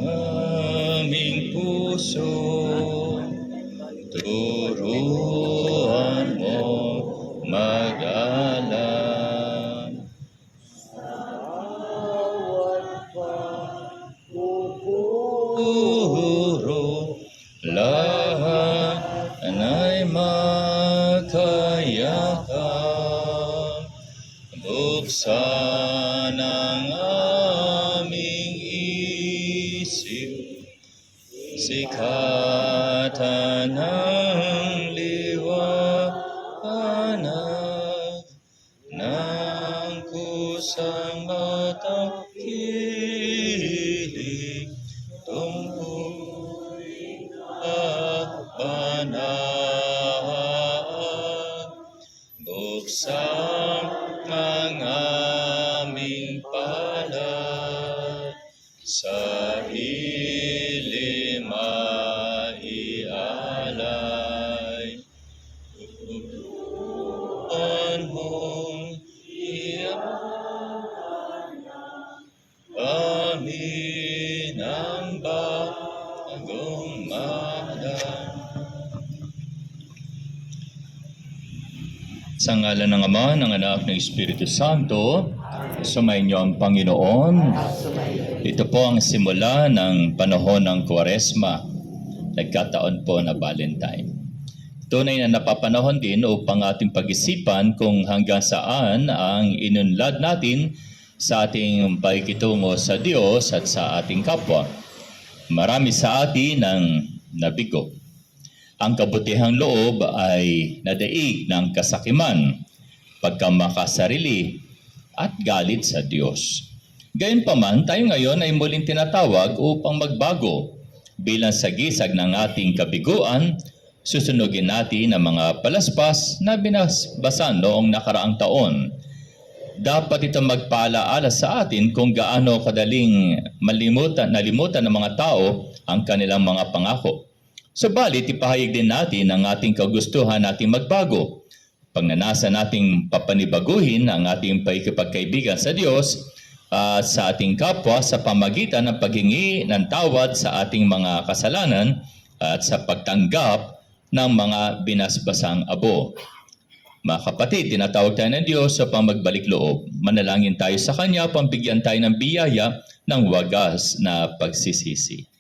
aming puso, turuan mo mag-alam. Puro lahat ay makayakap, buksan ang aming isip, sikatan ng liwanag ng kusang matang kilig tungkulin kapanahon. Buksan ang aming palad, sa hilim maialay. Turuan mong amin ang bagong mahal. Sa ngalan ng Ama, ng Anak, ng Espiritu Santo, sumainyo ang Panginoon. Ito po ang simula ng panahon ng Kwaresma. Nagkataon po na Valentine. Tunay na napapanahon din upang ating pag-isipan kung hanggang saan ang inunlad natin sa ating pakikitungo sa Diyos at sa ating kapwa. Marami sa atin ang nabigo. Ang kabutihang loob ay nadaig ng kasakiman, pagkamakasarili, at galit sa Diyos. Gayunpaman, tayo ngayon ay muling tinatawag upang magbago. Bilang sagisag ng ating kabiguan, susunugin natin ang mga palaspas na binabasan noong nakaraang taon. Dapat ito magpaalaala sa atin kung gaano kadaling nalimutan ng mga tao ang kanilang mga pangako. Subalit, ipahayag din natin ang ating kagustuhan nating magbago. Pagnanasa nating papanibaguhin ang ating pakikipagkaibigan sa Diyos at sa ating kapwa sa pamagitan ng paghingi ng tawad sa ating mga kasalanan at sa pagtanggap ng mga binasbasang abo. Mga kapatid, tinatawag tayo ng Diyos sa pamagbalik loob. Manalangin tayo sa Kanya, pambigyan tayo ng biyaya ng wagas na pagsisisi.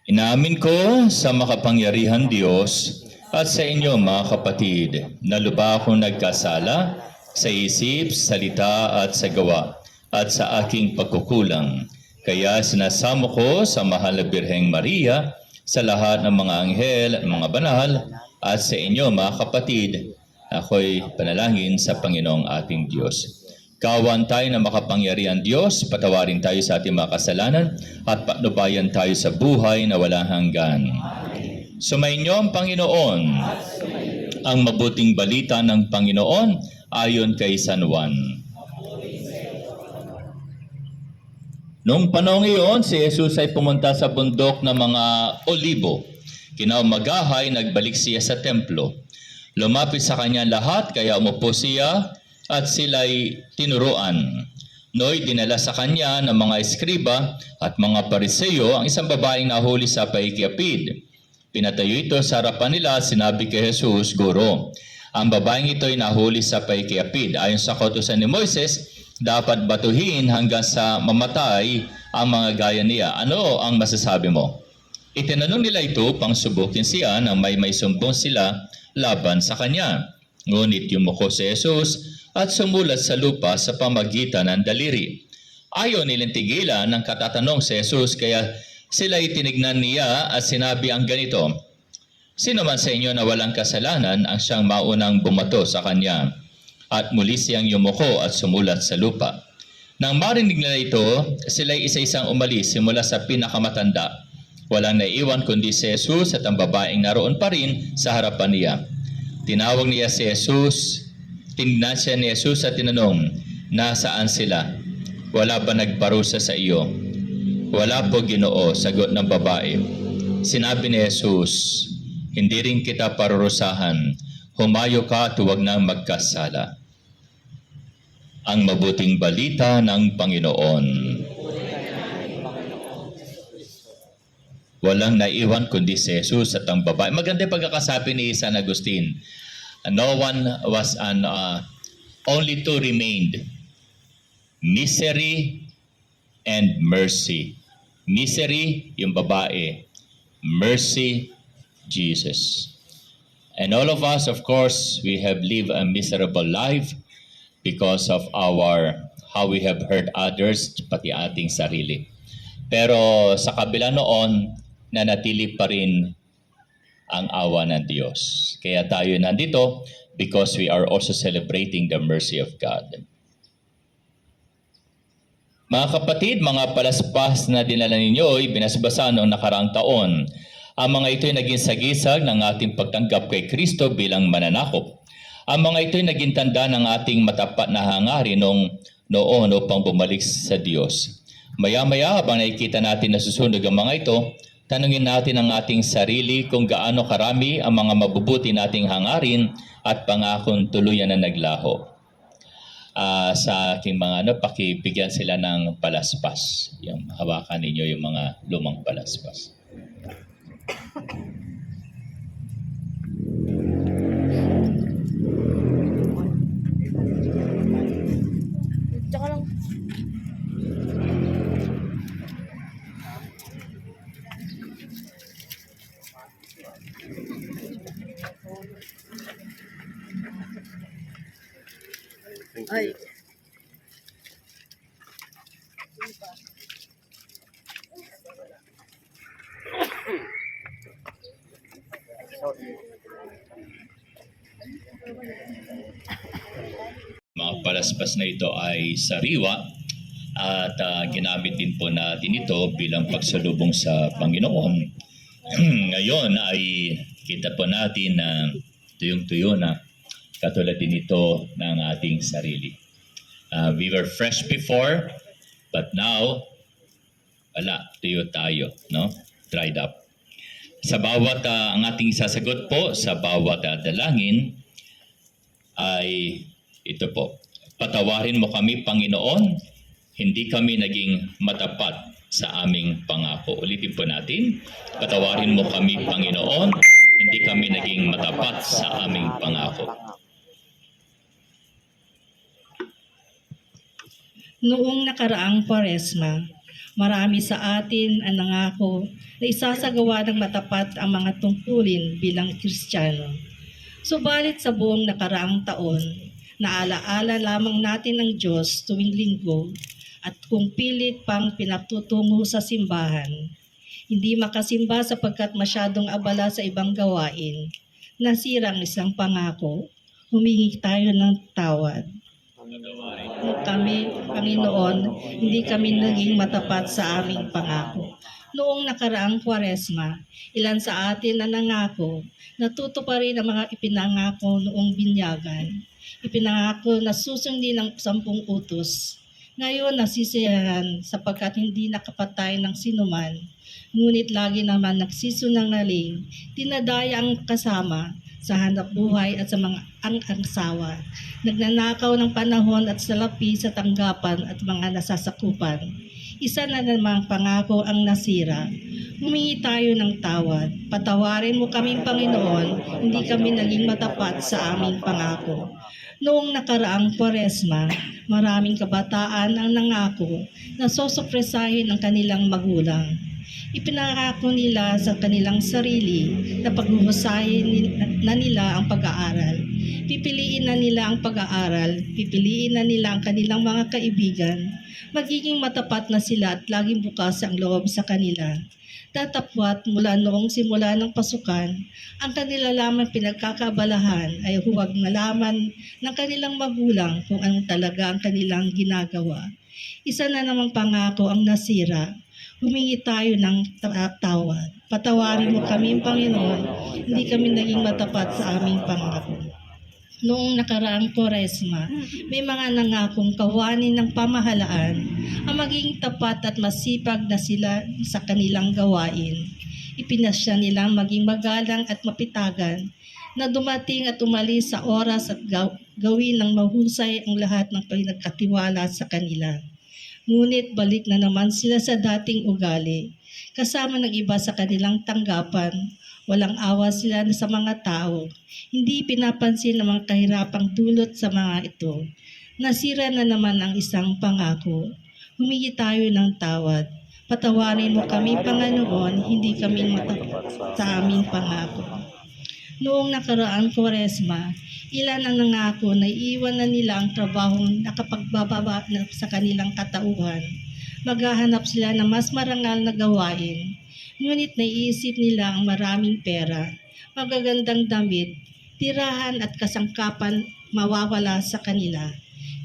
Inaamin ko sa makapangyarihan Diyos at sa inyo mga kapatid, na lubha akong nagkasala sa isip, salita at sa gawa at sa aking pagkukulang. Kaya sinasamo ko sa mahal na Birheng Maria, sa lahat ng mga anghel at mga banal, at sa inyo mga kapatid, ako'y panalangin sa Panginoong ating Diyos. Kawan tayo na makapangyarihan Diyos, patawarin tayo sa ating mga kasalanan, at patnubayan tayo sa buhay na walang hanggan. Sumainyo ang Panginoon. Ang mabuting balita ng Panginoon ayon kay San Juan. Noong panahon iyon, si Jesus ay pumunta sa bundok ng mga Olibo. Kinaumagahay, nagbalik siya sa templo. Lumapit sa kanya lahat, kaya umupo siya at sila'y tinuruan. Noy dinala sa kanya ng mga eskriba at mga pariseyo ang isang babaeng nahuli sa paikiapid. Pinatayo ito sa harapan nila at sinabi kay Jesus, Guro, ang babaeng ito ay nahuli sa paikiapid. Ayon sa kautusan ni Moises, dapat batuhin hanggang sa mamatay ang mga gaya niya. Ano ang masasabi mo? Itinanong nila ito pang subukin siya nang may sumbong sila laban sa kanya. Ngunit yumuko si Jesus at sumulat sa lupa sa pamagitan ng daliri. Ayaw nilang tigilan ng katatanong si Jesus, kaya sila itinignan niya at sinabi ang ganito, Sino man sa inyo na walang kasalanan ang siyang maunang bumato sa kanya? At muli siyang yumuko at sumulat sa lupa. Nang marinig nila ito, sila'y isa-isang umalis simula sa pinakamatanda. Walang naiwan kundi si Jesus at ang babaeng naroon pa rin sa harapan niya. Tinawag niya si Jesus, tinignan siya ni Jesus at tinanong, Nasaan sila? Wala ba nagparusa sa iyo? Wala po, Ginoo, sagot ng babae. Sinabi ni Jesus, Hindi rin kita parurusahan. Humayo ka at huwag nang magkasala. Ang mabuting balita ng Panginoon. Walang naiwan kundi si Jesus at ang babae. Maganda yung pagkakasabi ni San Agustin. No one was only two remained. Misery and mercy. Misery, yung babae. Mercy, Jesus. And all of us, of course, we have lived a miserable life because of how we have hurt others, pati ating sarili. Pero sa kabila noon, nanatili pa rin ang awa ng Diyos. Kaya tayo nandito because we are also celebrating the mercy of God. Mga kapatid, mga palaspas na dinala ninyo, ibinasbasa noong nakaraang taon. Ang mga ito ay naging sagisag ng ating pagtanggap kay Kristo bilang mananakop. Ang mga ito ay naging tanda ng ating matapat na hangarin noon upang bumalik sa Diyos. Maya-maya habang nakikita natin na susunog ang mga ito, tanungin natin ang ating sarili kung gaano karami ang mga mabubuti nating hangarin at pangakong tuluyan na naglaho. Sa aking mga pakibigyan sila ng palaspas. Yung hawakan ninyo yung mga lumang palaspas. Tsaka lang. Ay. Mga palaspas na ito ay sariwa at ginamit din po natin ito bilang pagsalubong sa Panginoon. Ngayon ay kita po natin na tuyong-tuyo na katulad din ito ng ating sarili. We were fresh before, but now, wala, tuyo tayo, no? Dried up. Sa bawat ang ating sasagot po, sa bawat dalangin, ay ito po. Patawarin mo kami, Panginoon, hindi kami naging matapat sa aming pangako. Ulitin po natin. Patawarin mo kami, Panginoon, hindi kami naging matapat sa aming pangako. Noong nakaraang Kwaresma, marami sa atin ang nangako na isasagawa ng matapat ang mga tungkulin bilang Kristiyano. Subalit sa buong nakaraang taon, naalaala lamang natin ng Diyos tuwing linggo at kung pilit pang pinatutungo sa simbahan. Hindi makasimba sapagkat masyadong abala sa ibang gawain. Nasira ang isang pangako, humingi tayo ng tawad. Kami, Panginoon, hindi kami naging matapat sa aming pangako. Noong nakaraang Kwaresma, ilan sa atin na nangako na tutuparin ang mga ipinangako noong binyagan. Ipinangako na susundin ng 10 utos. Ngayon nasisiyahan sapagkat hindi nakapatay ng sinuman. Ngunit lagi naman nagsisunangaling, dinadaya ang kasama sa hanap buhay at sa mga ang-angsawa. Nagnanakaw ng panahon at salapi sa tanggapan at mga nasasakupan. Isa na namang pangako ang nasira. Humingi tayo ng tawad. Patawarin mo kaming Panginoon, hindi kami naging matapat sa aming pangako. Noong nakaraang Kwaresma, maraming kabataan ang nangako na sosopresahin ang kanilang magulang. Ipinangako nila sa kanilang sarili na paghuhusayin na nila ang pag-aaral. Pipiliin na nila ang pag-aaral, pipiliin na nila ang kanilang mga kaibigan. Magiging matapat na sila at laging bukas ang loob sa kanila. Tatapwat mula noong simula ng pasukan, ang kanila lamang pinagkakabalahan ay huwag nalaman ng kanilang magulang kung ano talaga ang kanilang ginagawa. Isa na namang pangako ang nasira. Humingi tayo ng tawad. Patawarin mo kami, Panginoon, hindi kami naging matapat sa aming pangako. Noong nakaraang Kwaresma, may mga nangakong kawanin ng pamahalaan ang maging tapat at masipag na sila sa kanilang gawain. Ipinasya nilang maging magalang at mapitagan na dumating at umalis sa oras at gawin ng mahusay ang lahat ng pinagkatiwala sa kanila. Ngunit balik na naman sila sa dating ugali. Kasama ng iba sa kanilang tanggapan, walang awa sila sa mga tao. Hindi pinapansin ang mga kahirapang dulot sa mga ito. Nasira na naman ang isang pangako. Humingi tayo ng tawad. Patawarin mo kami, Panginoon, hindi kami matapat sa aming pangako. Noong nakaraang Kwaresma, ilan ang nangako na iiwan na nila ang trabahong nakapagbababa na sa kanilang katauhan. Maghahanap sila ng mas marangal na gawain. Ngunit naiisip nila ang maraming pera, magagandang damit, tirahan at kasangkapan mawawala sa kanila.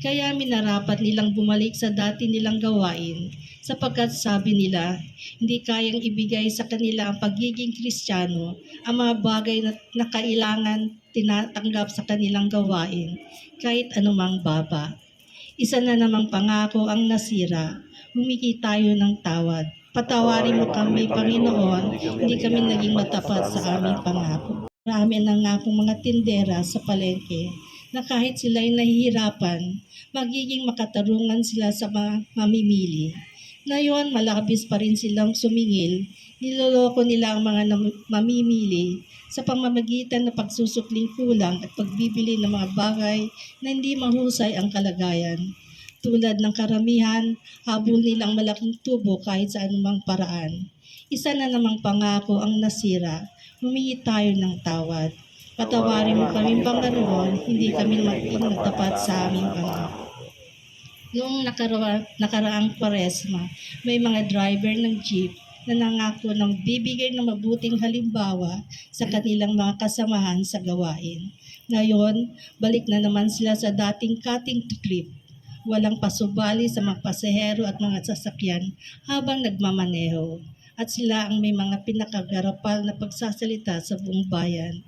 Kaya minarapat nilang bumalik sa dati nilang gawain sapagkat sabi nila, hindi kayang ibigay sa kanila ang pagiging Kristiyano ang mga bagay na kailangan tinatanggap sa kanilang gawain kahit anumang baba. Isa na namang pangako ang nasira, humingi tayo ng tawad. Patawarin mo kami, Panginoon, hindi kami naging matapat sa aming pangako. Marami na nga akong mga tindera sa palengke na kahit sila'y nahihirapan, magiging makatarungan sila sa mga mamimili. Ngayon, malabis pa rin silang sumingil, niloloko nila ang mga mamimili sa pamamagitan ng pagsusukling kulang at pagbibili ng mga bagay na hindi mahusay ang kalagayan. Tulad ng karamihan, habol nilang malaking tubo kahit sa anumang paraan. Isa na namang pangako ang nasira, humingi tayo ng tawad. Patawarin mo kami, Panginoon, hindi kami maging matapat sa aming pangako. Noong nakaraang Kwaresma, may mga driver ng jeep na nangako ng bibigay ng mabuting halimbawa sa kanilang mga kasamahan sa gawain. Ngayon, balik na naman sila sa dating cutting trip. Walang pasubali sa mga pasahero at mga sasakyan habang nagmamaneho. At sila ang may mga pinakagarapal na pagsasalita sa buong bayan.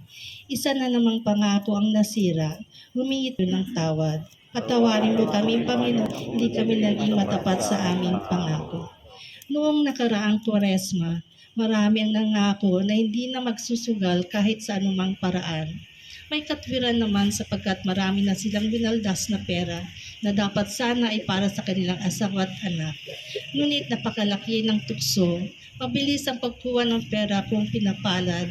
Isa na namang pangako ang nasira, humingi ng tawad. Patawarin mo kami, Panginoon, hindi kami naging matapat sa aming pangako. Noong nakaraang Kwaresma, marami ang nangako na hindi na magsusugal kahit sa anumang paraan. May katwiran naman sapagkat marami na silang binaldas na pera na dapat sana ay para sa kanilang asawa at anak. Ngunit napakalaki ng tukso, mabilis ang pagkuha ng pera kung pinapalad.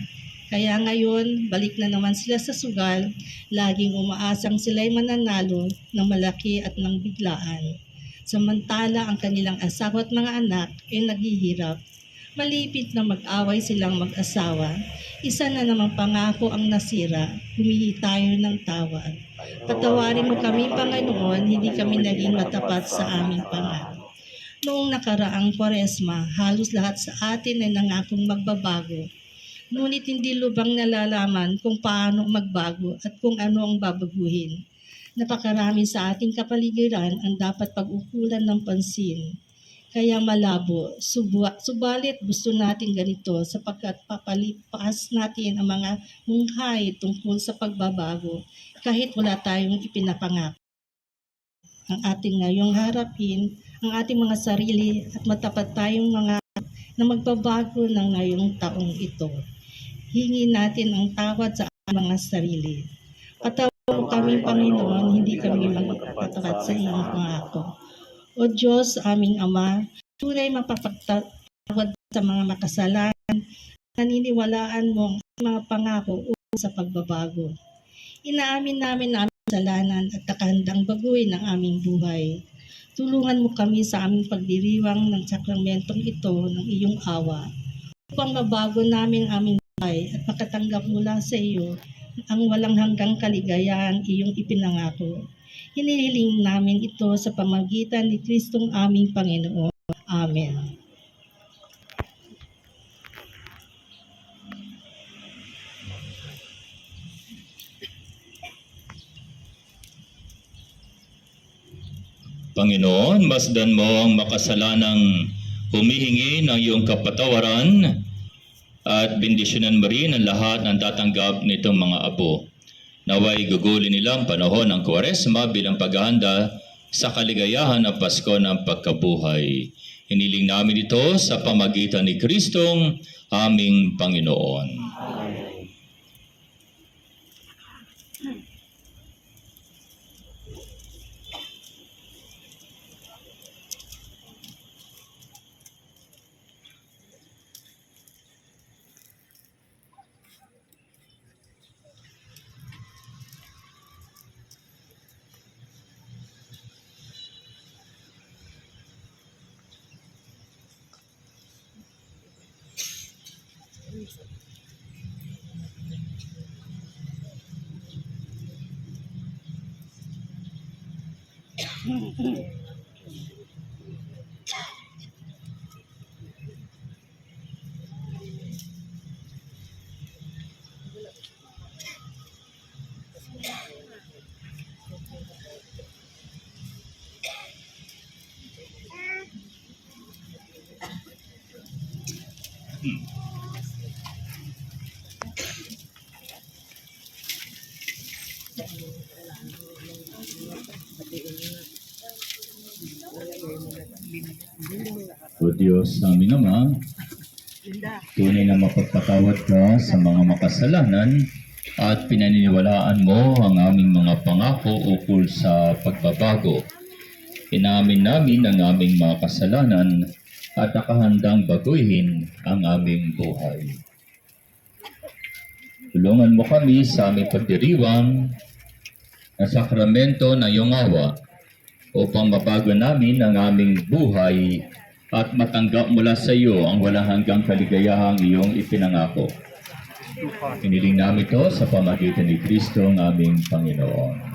Kaya ngayon, balik na naman sila sa sugal, laging umaasang sila'y mananalo ng malaki at ng biglaan. Samantala ang kanilang asawa at mga anak ay naghihirap. Malipit na mag-away silang mag-asawa. Isa na namang pangako ang nasira, humingi tayo ng tawad. Patawarin mo kami, Panginoon, hindi kami naging matapat sa aming pangako. Noong nakaraang Kwaresma, halos lahat sa atin ay nangakong magbabago. Ngunit hindi lubang nalalaman kung paano magbago at kung ano ang babaguhin. Napakarami sa ating kapaligiran ang dapat pag-ukulan ng pansin. Kaya malabo, subalit gusto natin ganito sapagkat papalipas natin ang mga hunghay tungkol sa pagbabago kahit wala tayong ipinapangako. Ang ating ngayong harapin, ang ating mga sarili at matapat tayong mga na magbabago ng ngayong taong ito. Hingi natin ang tawad sa mga sarili. Patawarin mo kami, Panginoon, hindi kami magpatapat sa iyong pangako. O Diyos, aming Ama, tunay mapapagtawad sa mga makasalanan, naniniwalaan mo ang mga pangako upang sa pagbabago. Inaamin namin ang aming kasalanan at nakahandang baguhin ang aming buhay. Tulungan mo kami sa aming pagdiriwang ng sakramentong ito ng iyong awa upang mabago namin ang aming buhay at makatanggap mula sa iyo ang walang hanggang kaligayahan iyong ipinangako. Hinihiling namin ito sa pamagitan ni Kristong aming Panginoon. Amen. Panginoon, masdan mo ang makasalanang humihingi ng iyong kapatawaran at bendisyonan mo rin ang lahat ng tatanggap nitong mga apo. Naway gugulin nilang panahon ng Kwaresma bilang paghahanda sa kaligayahan ng Pasko ng pagkabuhay. Hiniling namin ito sa pamagitan ni Kristong aming Panginoon. O Diyos aming Ama, tunay na mapagpatawad ka sa mga makasalanan at pinaniniwalaan mo ang aming mga pangako ukol sa pagbabago. Inamin namin ang aming mga kasalanan at nakahandang baguhin ang aming buhay. Tulungan mo kami sa aming pagdiriwang na sakramento ng iyong awa upang mabago namin ang aming buhay at matanggap mula sa iyo ang walang hanggang kaligayahang iyong ipinangako. Iniling namin ito sa pamagitan ni Kristo ang aming Panginoon.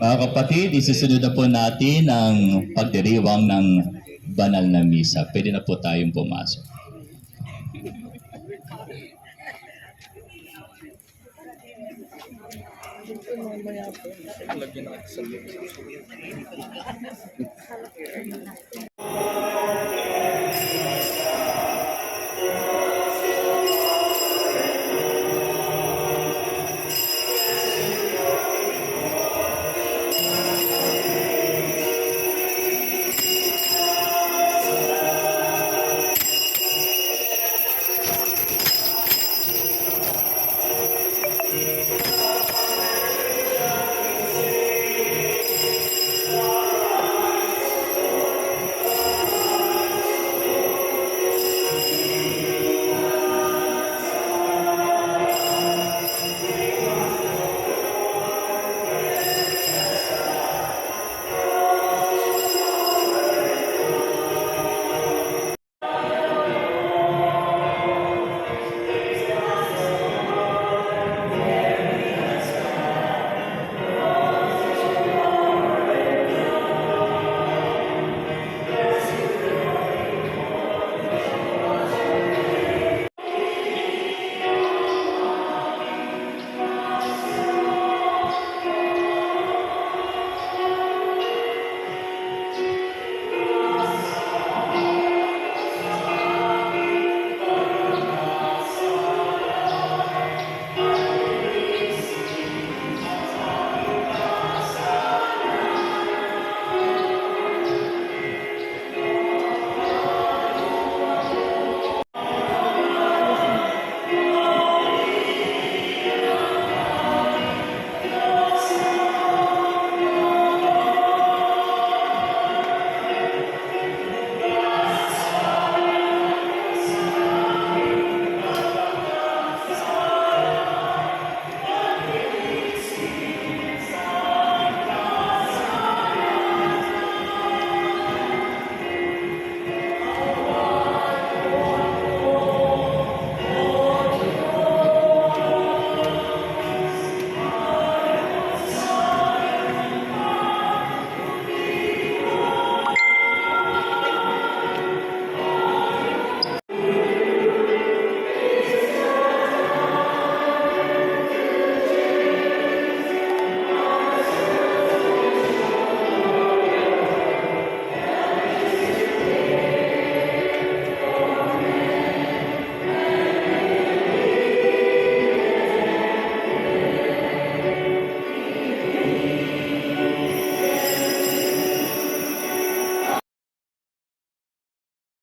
Mga kapatid, isusunod na po natin ang pagdiriwang ng banal na misa. Pwede na po tayong pumasok.